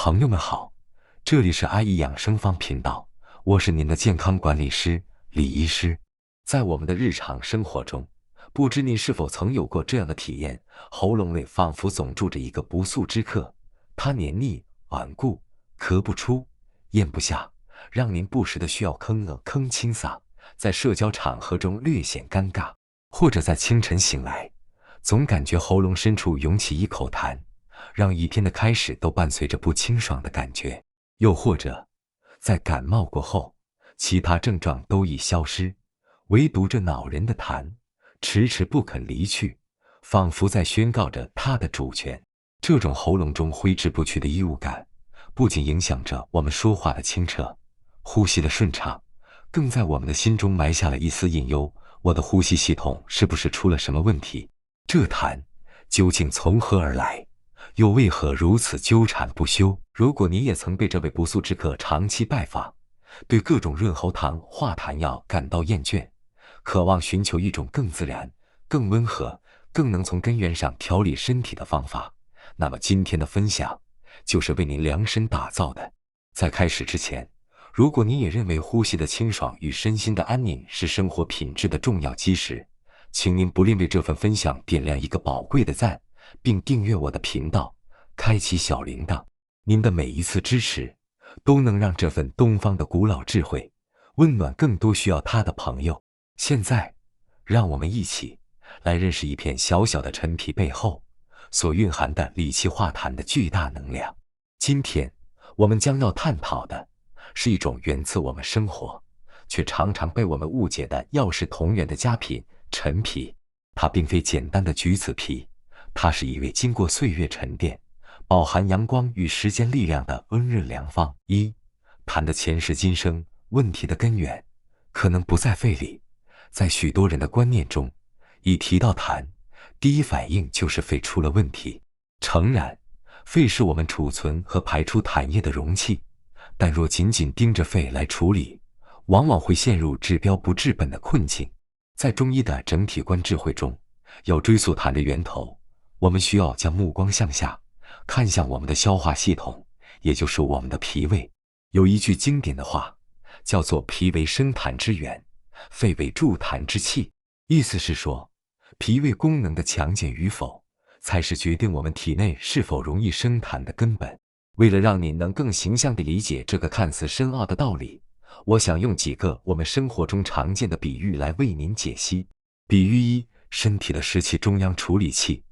朋友们好，这里是阿姨养生坊频道，我是您的健康管理师李医师。在我们的日常生活中，不知您是否曾有过这样的体验，喉咙内仿佛总住着一个不速之客，它黏腻、顽固，咳不出，咽不下，让您不时的需要吭清嗓，在社交场合中略显尴尬，或者在清晨醒来，总感觉喉咙深处涌起一口痰，让一天的开始都伴随着不清爽的感觉。又或者在感冒过后，其他症状都已消失，唯独这恼人的痰迟迟不肯离去，仿佛在宣告着它的主权。这种喉咙中挥之不去的异物感，不仅影响着我们说话的清澈、呼吸的顺畅，更在我们的心中埋下了一丝隐忧：我的呼吸系统是不是出了什么问题？这痰究竟从何而来？又为何如此纠缠不休？如果你也曾被这位不速之客长期拜访，对各种润喉糖、化痰药感到厌倦，渴望寻求一种更自然、更温和、更能从根源上调理身体的方法，那么今天的分享就是为您量身打造的。在开始之前，如果你也认为呼吸的清爽与身心的安宁是生活品质的重要基石，请您不吝为这份分享点亮一个宝贵的赞，并订阅我的频道，开启小铃铛。您的每一次支持，都能让这份东方的古老智慧温暖更多需要它的朋友。现在，让我们一起来认识一片小小的陈皮背后所蕴含的理气化痰的巨大能量。今天，我们将要探讨的是一种源自我们生活，却常常被我们误解的药食同源的佳品——陈皮。它并非简单的橘子皮，它是一味经过岁月沉淀、饱含阳光与时间力量的温润良方。痰的前世今生，问题的根源可能不在肺里。在许多人的观念中，一提到痰，第一反应就是肺出了问题。诚然，肺是我们储存和排出痰液的容器，但若仅仅盯着肺来处理，往往会陷入治标不治本的困境。在中医的整体观智慧中，要追溯痰的源头，我们需要将目光向下，看向我们的消化系统，也就是我们的脾胃。有一句经典的话，叫做脾为生痰之源，肺为助痰之器。意思是说，脾胃功能的强健与否，才是决定我们体内是否容易生痰的根本。为了让你能更形象地理解这个看似深奥的道理，我想用几个我们生活中常见的比喻来为您解析。比喻一：身体的湿气中央处理器。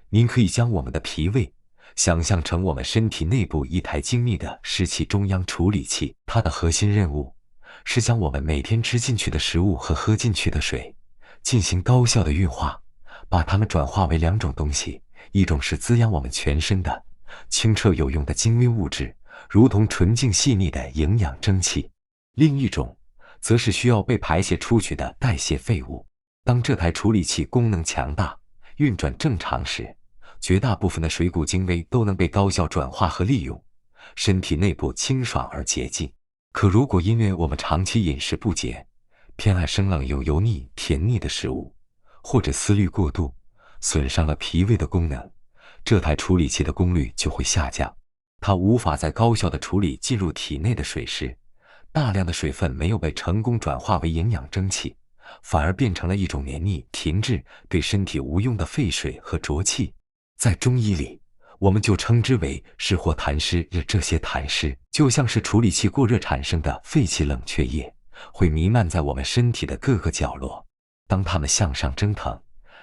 您可以将我们的脾胃想象成我们身体内部一台精密的湿气中央处理器，它的核心任务是将我们每天吃进去的食物和喝进去的水进行高效的运化，把它们转化为两种东西：一种是滋养我们全身的清澈有用的精微物质，如同纯净细腻的营养蒸汽；另一种则是需要被排泄出去的代谢废物。当这台处理器功能强大、运转正常时，绝大部分的水谷精微都能被高效转化和利用，身体内部清爽而洁净。可如果因为我们长期饮食不节，偏爱生冷又油腻、甜腻的食物，或者思虑过度，损伤了脾胃的功能，这台处理器的功率就会下降，它无法再高效地处理进入体内的水湿，大量的水分没有被成功转化为营养蒸汽，反而变成了一种黏腻、停滞、对身体无用的废水和浊气。在中医里，我们就称之为湿或痰湿。这些痰湿就像是处理器过热产生的废气冷却液，会弥漫在我们身体的各个角落。当它们向上蒸腾，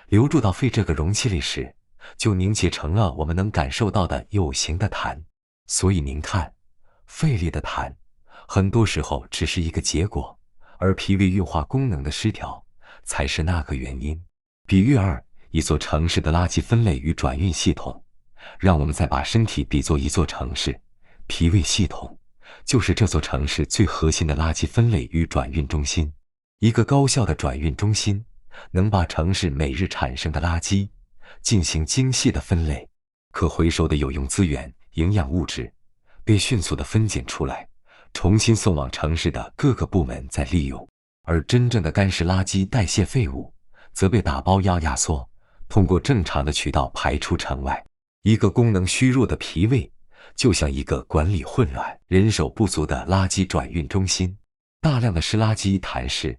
流入到肺这个容器里时，就凝结成了我们能感受到的有形的痰。所以您看，肺里的痰很多时候只是一个结果，而脾胃运化功能的失调才是那个原因。比喻二：一座城市的垃圾分类与转运系统。让我们再把身体比作一座城市，脾胃系统就是这座城市最核心的垃圾分类与转运中心。一个高效的转运中心能把城市每日产生的垃圾进行精细的分类，可回收的有用资源、营养物质被迅速地分拣出来，重新送往城市的各个部门再利用。而真正的干湿垃圾代谢废物则被打包压缩，通过正常的渠道排出城外。一个功能虚弱的脾胃就像一个管理混乱、人手不足的垃圾转运中心。大量的湿垃圾痰湿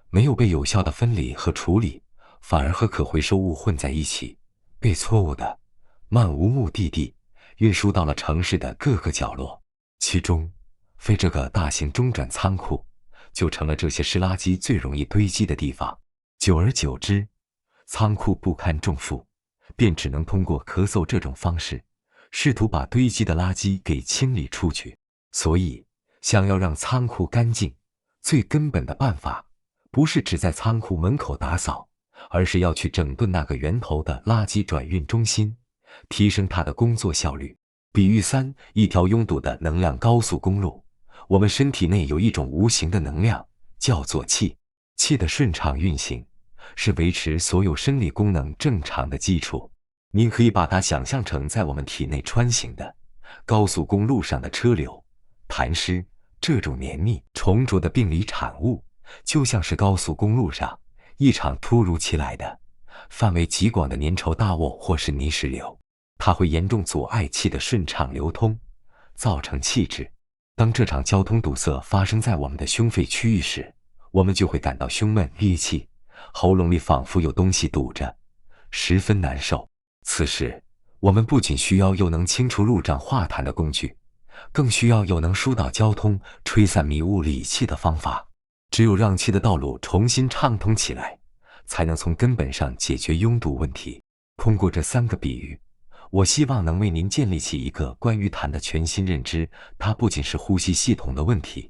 没有被有效的分离和处理，反而和可回收物混在一起，被错误的、漫无目的地运输到了城市的各个角落。其中，非这个大型中转仓库就成了这些湿垃圾最容易堆积的地方。久而久之，仓库不堪重负，便只能通过咳嗽这种方式，试图把堆积的垃圾给清理出去。所以，想要让仓库干净，最根本的办法，不是只在仓库门口打扫，而是要去整顿那个源头的垃圾转运中心，提升它的工作效率。比喻一条拥堵的能量高速公路，我们身体内有一种无形的能量，叫做气。气的顺畅运行，是维持所有生理功能正常的基础。你可以把它想象成在我们体内穿行的高速公路上的车流。痰湿这种黏腻重浊的病理产物，就像是高速公路上一场突如其来的范围极广的粘稠大涡或是泥石流，它会严重阻碍气的顺畅流通，造成气滞。当这场交通堵塞发生在我们的胸肺区域时，我们就会感到胸闷憋气，喉咙里仿佛有东西堵着，十分难受。此时，我们不仅需要又能清除路障化痰的工具，更需要又能疏导交通、吹散迷雾理气的方法。只有让气的道路重新畅通起来，才能从根本上解决拥堵问题。通过这3个比喻，我希望能为您建立起一个关于痰的全新认知。它不仅是呼吸系统的问题，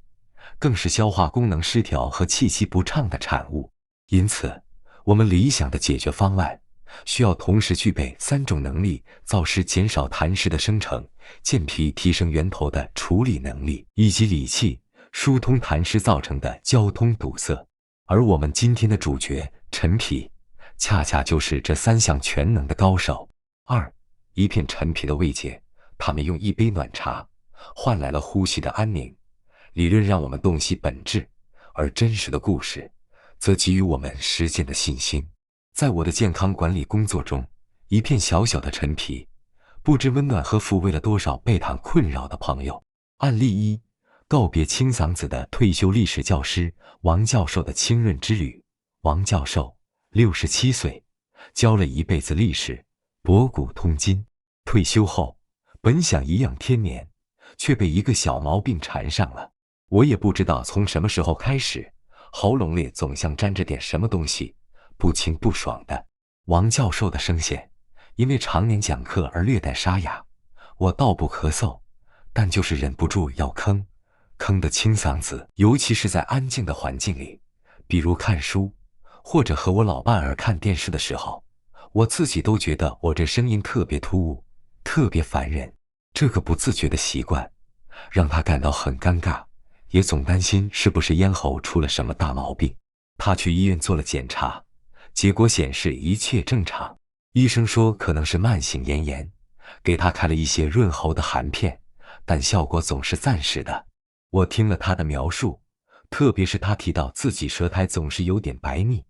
更是消化功能失调和气息不畅的产物。因此，我们理想的解决方案需要同时具备3种能力：燥湿减少痰湿的生成，健脾提升源头的处理能力，以及理气疏通痰湿造成的交通堵塞。而我们今天的主角陈皮，恰恰就是这3项全能的高手。一片陈皮的慰藉，他们用一杯暖茶换来了呼吸的安宁。理论让我们洞悉本质，而真实的故事则给予我们实践的信心。在我的健康管理工作中，一片小小的陈皮，不知温暖和抚慰了多少被痰困扰的朋友。案例1：告别清嗓子的退休历史教师王教授的清润之旅。王教授67岁，教了一辈子历史，博古通今。退休后，本想颐养天年，却被一个小毛病缠上了。我也不知道从什么时候开始，喉咙里总像沾着点什么东西，不清不爽的。王教授的声线因为常年讲课而略带沙哑，我倒不咳嗽，但就是忍不住要吭的清嗓子。尤其是在安静的环境里，比如看书或者和我老伴儿看电视的时候，我自己都觉得我这声音特别突兀，特别烦人。这个不自觉的习惯让他感到很尴尬，也总担心是不是咽喉出了什么大毛病。他去医院做了检查，结果显示一切正常。医生说可能是慢性咽炎，给他开了一些润喉的含片，但效果总是暂时的。我听了他的描述，特别是他提到自己舌苔总是有点白腻，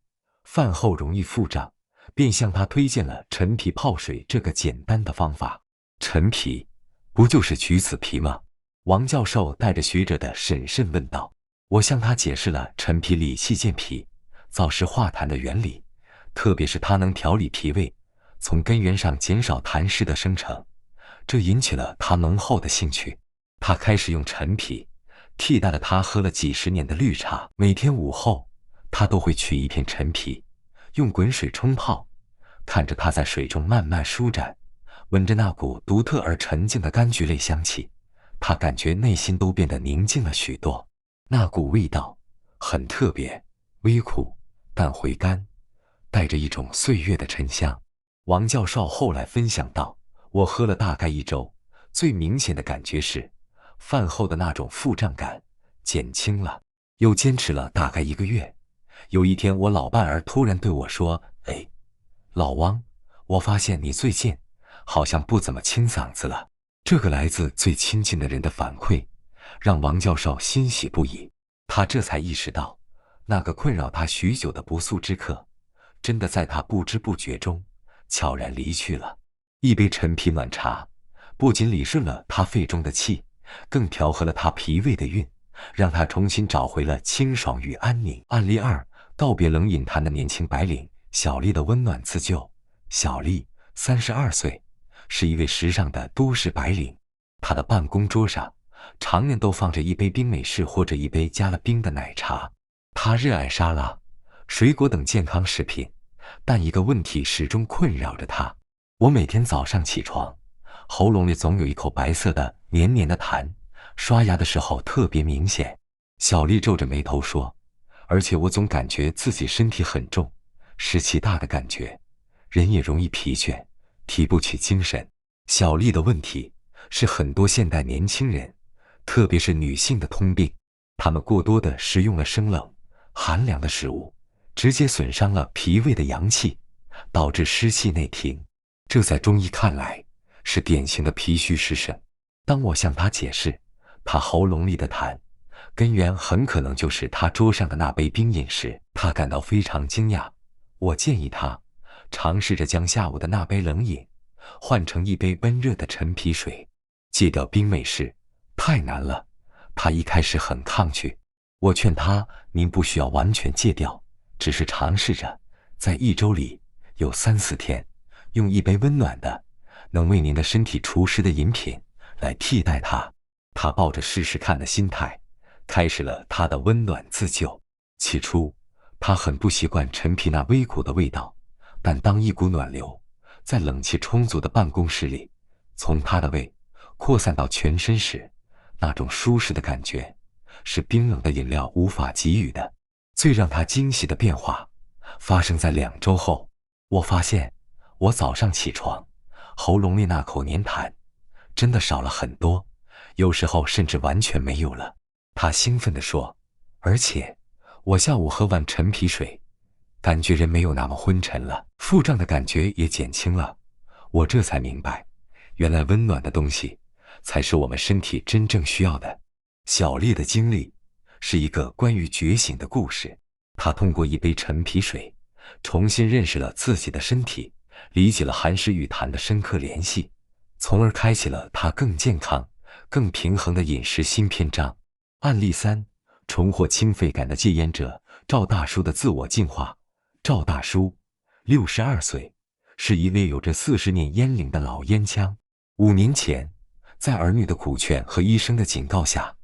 饭后容易腹胀，便向他推荐了陈皮泡水这个简单的方法。陈皮不就是橘子皮吗？王教授带着学者的审慎问道。我向他解释了陈皮理气健脾、燥湿化痰的原理，特别是它能调理脾胃，从根源上减少痰湿的生成，这引起了他浓厚的兴趣。他开始用陈皮替代了他喝了几十年的绿茶，每天午后他都会取一片陈皮，用滚水冲泡，看着它在水中慢慢舒展，闻着那股独特而沉静的柑橘类香气，他感觉内心都变得宁静了许多。那股味道很特别，微苦但回甘，带着一种岁月的沉香。王教授后来分享到，我喝了大概1周，最明显的感觉是饭后的那种腹胀感减轻了。又坚持了大概1个月，有一天我老伴儿突然对我说：哎，老王，我发现你最近好像不怎么清嗓子了。这个来自最亲近的人的反馈让王教授欣喜不已。他这才意识到，那个困扰他许久的不速之客真的在他不知不觉中悄然离去了。一杯陈皮暖茶不仅理顺了他肺中的气，更调和了他脾胃的运，让他重新找回了清爽与安宁。案例2：告别冷饮坛的年轻白领小丽的温暖自救。小丽32岁，是一位时尚的都市白领。她的办公桌上常年都放着一杯冰美式或者一杯加了冰的奶茶。她热爱沙拉、水果等健康食品，但一个问题始终困扰着她。我每天早上起床，喉咙里总有一口白色的黏黏的痰，刷牙的时候特别明显。小丽皱着眉头说，而且我总感觉自己身体很重，湿气大的感觉，人也容易疲倦，提不起精神。小丽的问题是很多现代年轻人，特别是女性的通病，她们过多的食用了生冷、寒凉的食物，直接损伤了脾胃的阳气，导致湿气内停。这在中医看来是典型的脾虚湿盛。当我向她解释，她喉咙里的痰根源很可能就是她桌上的那杯冰饮时，她感到非常惊讶。我建议她尝试着将下午的那杯冷饮换成一杯温热的陈皮水。戒掉冰美式太难了，她一开始很抗拒。我劝她，您不需要完全戒掉，只是尝试着在1周里有3、4天，用一杯温暖的能为您的身体除湿的饮品来替代它。她抱着试试看的心态，开始了她的温暖自救。起初，她很不习惯陈皮那微苦的味道，但当一股暖流在冷气充足的办公室里，从她的胃扩散到全身时，那种舒适的感觉是冰冷的饮料无法给予的。最让她惊喜的变化发生在2周后。我发现我早上起床，喉咙里那口黏痰真的少了很多，有时候甚至完全没有了。她兴奋地说，而且我下午喝完陈皮水，感觉人没有那么昏沉了，腹胀的感觉也减轻了。我这才明白，原来温暖的东西才是我们身体真正需要的。小丽的经历是一个关于觉醒的故事。她通过一杯陈皮水，重新认识了自己的身体，理解了寒湿与痰的深刻联系，从而开启了她更健康、更平衡的饮食新篇章。案例3：重获轻肺感的戒烟者赵大叔的自我进化。赵大叔62岁，是一位有着40年烟龄的老烟枪。5年前，在儿女的苦劝和医生的警告下，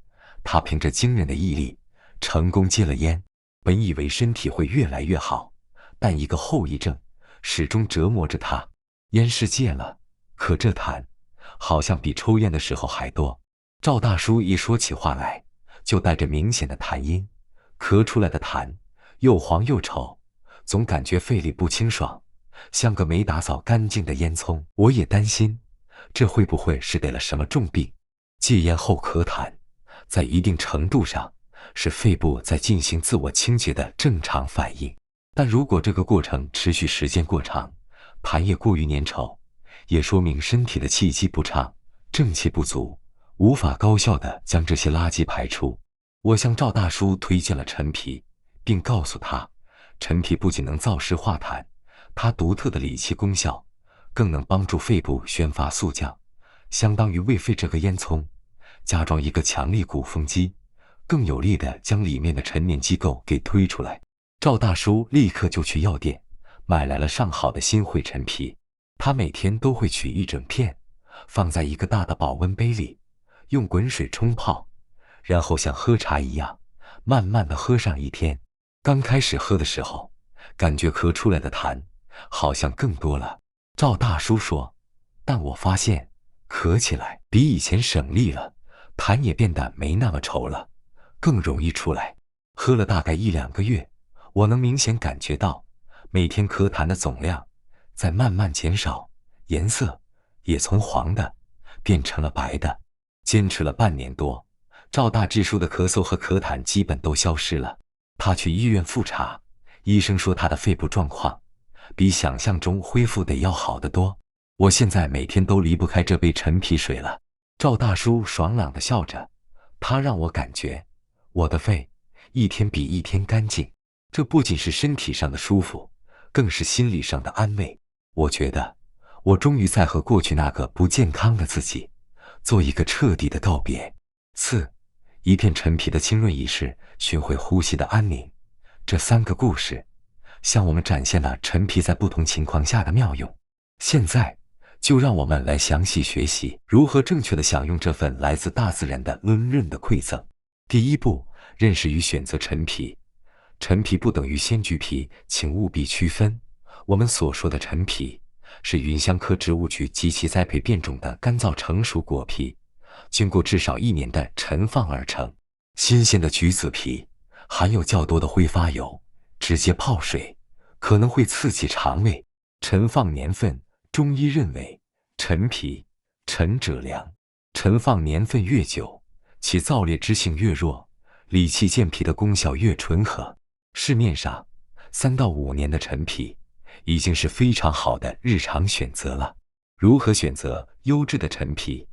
他凭着惊人的毅力成功戒了烟。本以为身体会越来越好，但一个后遗症始终折磨着他。烟是戒了，可这痰好像比抽烟的时候还多。赵大叔一说起话来就带着明显的痰音，咳出来的痰又黄又稠，总感觉肺里不清爽，像个没打扫干净的烟囱。我也担心这会不会是得了什么重病。戒烟后咳痰在一定程度上是肺部在进行自我清洁的正常反应，但如果这个过程持续时间过长，痰液过于粘稠，也说明身体的气机不畅，正气不足，无法高效地将这些垃圾排出。我向赵大叔推荐了陈皮，并告诉他，陈皮不仅能燥湿化痰，它独特的理气功效更能帮助肺部宣发速降，相当于为肺这个烟囱加装一个强力鼓风机，更有力地将里面的陈年机构给推出来。赵大叔立刻就去药店买来了上好的新会陈皮，他每天都会取一整片，放在一个大的保温杯里，用滚水冲泡，然后像喝茶一样慢慢地喝上1天。刚开始喝的时候，感觉咳出来的痰好像更多了。赵大叔说，但我发现咳起来比以前省力了，痰也变得没那么稠了，更容易出来。喝了大概1、2个月，我能明显感觉到每天咳痰的总量在慢慢减少，颜色也从黄的变成了白的。坚持了半年多，赵大志叔的咳嗽和咳痰基本都消失了。他去医院复查，医生说他的肺部状况比想象中恢复得要好得多。我现在每天都离不开这杯陈皮水了。赵大叔爽朗地笑着，他让我感觉我的肺1天比1天干净，这不仅是身体上的舒服，更是心理上的安慰。我觉得我终于在和过去那个不健康的自己做一个彻底的告别。4. 一片陈皮的清润仪式，寻回呼吸的安宁。这3个故事向我们展现了陈皮在不同情况下的妙用。现在就让我们来详细学习如何正确地享用这份来自大自然的温润的馈赠。第一步，认识与选择陈皮。陈皮不等于鲜橘皮，请务必区分。我们所说的陈皮是芸香科植物菊及其栽培变种的干燥成熟果皮，经过至少1年的陈放而成。新鲜的橘子皮含有较多的挥发油，直接泡水可能会刺激肠胃。陈放年份，中医认为陈皮，陈者凉，陈放年份越久，其燥烈之性越弱，理气健脾的功效越纯和。市面上3到5年的陈皮已经是非常好的日常选择了。如何选择优质的陈皮？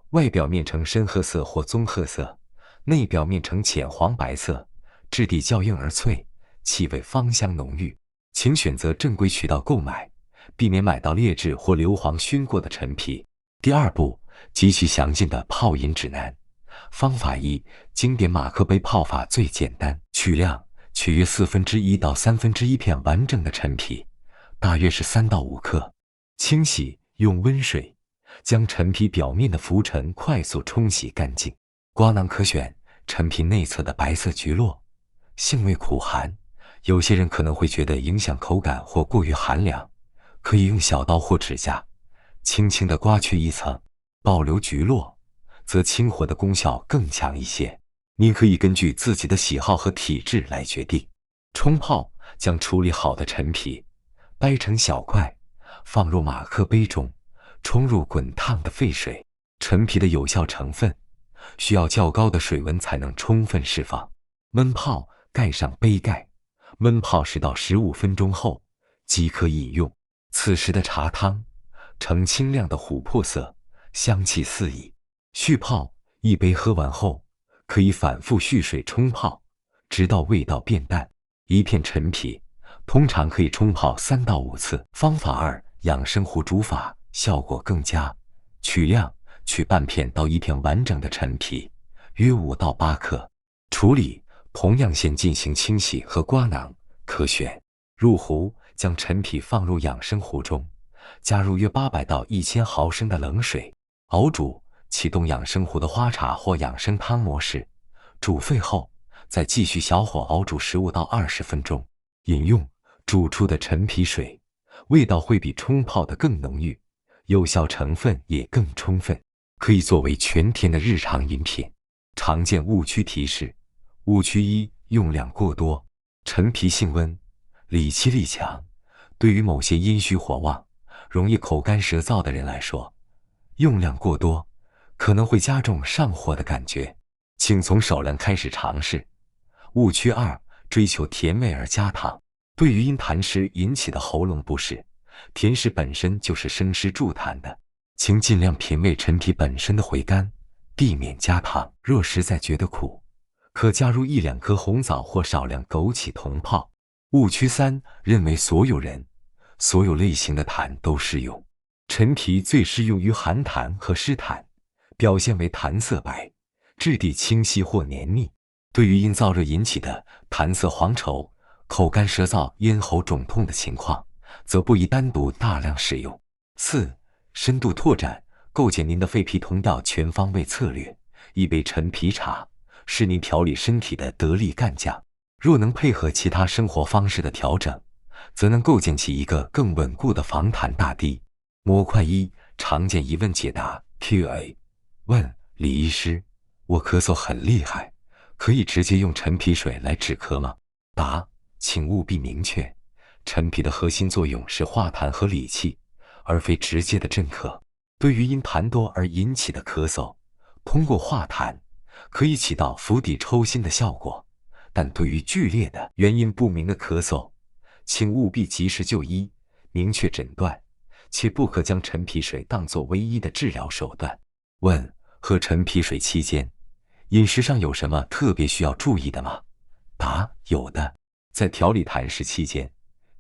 外表面呈深褐色或棕褐色，内表面呈浅黄白色，质地较硬而脆，气味芳香浓郁。请选择正规渠道购买，避免买到劣质或硫磺熏过的陈皮。第二步，极其详尽的泡饮指南。方法1，经典马克杯泡法最简单，取量取约1/4到1/3片完整的陈皮，大约是3到5克。清洗，用温水将陈皮表面的浮尘快速冲洗干净。瓜囊可选陈皮内侧的白色橘络，性味苦寒，有些人可能会觉得影响口感或过于寒凉，可以用小刀或指甲轻轻地刮去一层。保留橘络则清火的功效更强一些，你可以根据自己的喜好和体质来决定。冲泡，将处理好的陈皮掰成小块，放入马克杯中，冲入滚烫的沸水。陈皮的有效成分需要较高的水温才能充分释放。焖泡，盖上杯盖，焖泡10到15分钟后即可饮用。此时的茶汤呈清亮的琥珀色，香气四溢。续泡，一杯喝完后可以反复续水冲泡，直到味道变淡。一片陈皮通常可以冲泡3到5次。方法2，养生壶煮法，效果更佳。取量，取半片到1片完整的陈皮，约5到8克。处理，同样先进行清洗和刮囊，可选入壶，将陈皮放入养生壶中，加入约800到1000毫升的冷水，熬煮，启动养生壶的花茶或养生汤模式，煮沸后再继续小火熬煮15到20分钟。饮用，煮出的陈皮水味道会比冲泡的更浓郁，有效成分也更充分，可以作为全天的日常饮品。常见误区提示。误区1，用量过多。陈皮性温，理气力强，对于某些阴虚火旺、容易口干舌燥的人来说，用量过多可能会加重上火的感觉，请从少量开始尝试。误区2，追求甜味而加糖。对于因痰湿引起的喉咙不适，甜食本身就是生湿助痰的，请尽量品味陈皮本身的回甘，避免加糖。若实在觉得苦，可加入1、2颗红枣或少量枸杞同泡。误区3，认为所有人、所有类型的痰都适用。陈皮最适用于寒痰和湿痰，表现为痰色白，质地清晰或黏腻。对于因燥热引起的痰色黄稠、口干舌燥、咽喉肿痛的情况，则不宜单独大量使用。4. 深度拓展，构建您的肺脾通道全方位策略。一杯陈皮茶是您调理身体的得力干将，若能配合其他生活方式的调整，则能构建起一个更稳固的防痰大堤。模块1，常见疑问解答 Q&A。 问：李医师，我咳嗽很厉害，可以直接用陈皮水来止咳吗？答：请务必明确，陈皮的核心作用是化痰和理气，而非直接的镇咳。对于因痰多而引起的咳嗽，通过化痰可以起到釜底抽薪的效果，但对于剧烈的原因不明的咳嗽，请务必及时就医，明确诊断，且不可将陈皮水当作唯一的治疗手段。问：喝陈皮水期间，饮食上有什么特别需要注意的吗？答：有的。在调理痰湿期间，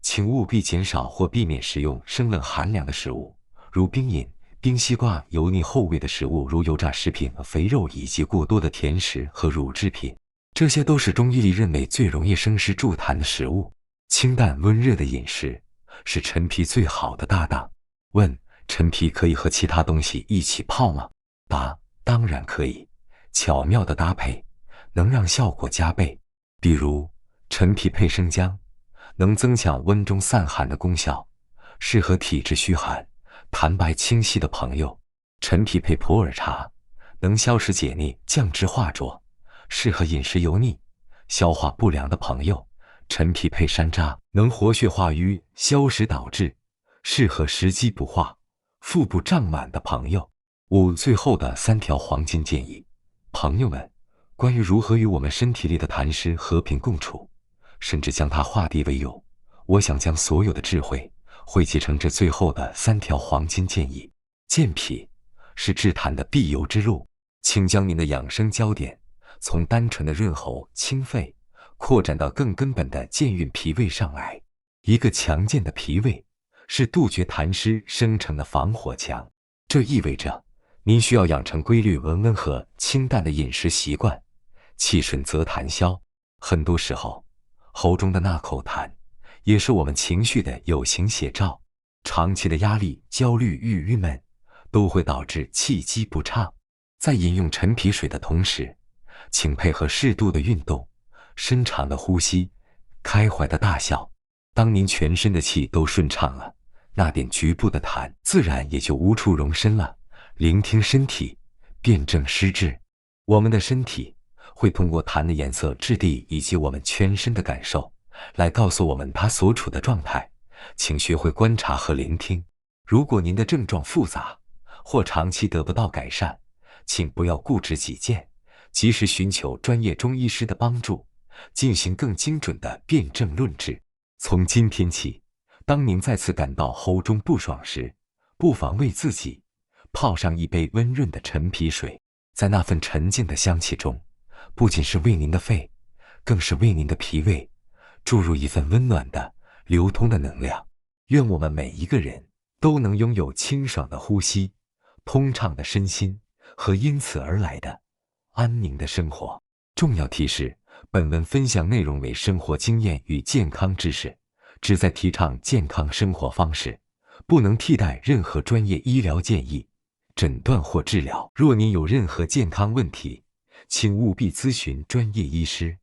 请务必减少或避免食用生冷寒凉的食物，如冰饮、冰西瓜、油腻厚味的食物，如油炸食品和肥肉，以及过多的甜食和乳制品，这些都是中医里认为最容易生湿助痰的食物。清淡温热的饮食是陈皮最好的搭档。问：陈皮可以和其他东西一起泡吗？答：当然可以。巧妙的搭配能让效果加倍。比如陈皮配生姜，能增强温中散寒的功效，适合体质虚寒、痰白清晰的朋友。陈皮配普洱茶，能消食解腻、降脂化浊，适合饮食油腻、消化不良的朋友。陈皮配山楂，能活血化瘀、消食导滞，适合食积不化、腹部胀满的朋友。最后的3条黄金建议。朋友们，关于如何与我们身体里的痰湿和平共处，甚至将它化敌为友，我想将所有的智慧汇集成这最后的3条黄金建议。健脾是治痰的必由之路，请将您的养生焦点从单纯的润喉清肺，扩展到更根本的健运脾胃上来。一个强健的脾胃是杜绝痰湿生成的防火墙，这意味着您需要养成规律、温和、清淡的饮食习惯。气顺则痰消，很多时候，喉中的那口痰也是我们情绪的有形写照。长期的压力、焦虑与郁闷都会导致气机不畅。在饮用陈皮水的同时，请配合适度的运动、深长的呼吸、开怀的大笑。当您全身的气都顺畅了，那点局部的痰自然也就无处容身了。聆听身体，辨证施治。我们的身体会通过痰的颜色、质地以及我们全身的感受，来告诉我们它所处的状态。请学会观察和聆听。如果您的症状复杂，或长期得不到改善，请不要固执己见，及时寻求专业中医师的帮助，进行更精准的辨证论治。从今天起，当您再次感到喉中不爽时，不妨为自己泡上一杯温润的陈皮水，在那份沉静的香气中，不仅是为您的肺，更是为您的脾胃注入一份温暖的、流通的能量。愿我们每一个人都能拥有清爽的呼吸、通畅的身心和因此而来的安宁的生活。重要提示：本文分享内容为生活经验与健康知识，旨在提倡健康生活方式，不能替代任何专业医疗建议、诊断或治疗。若您有任何健康问题，请务必咨询专业医师。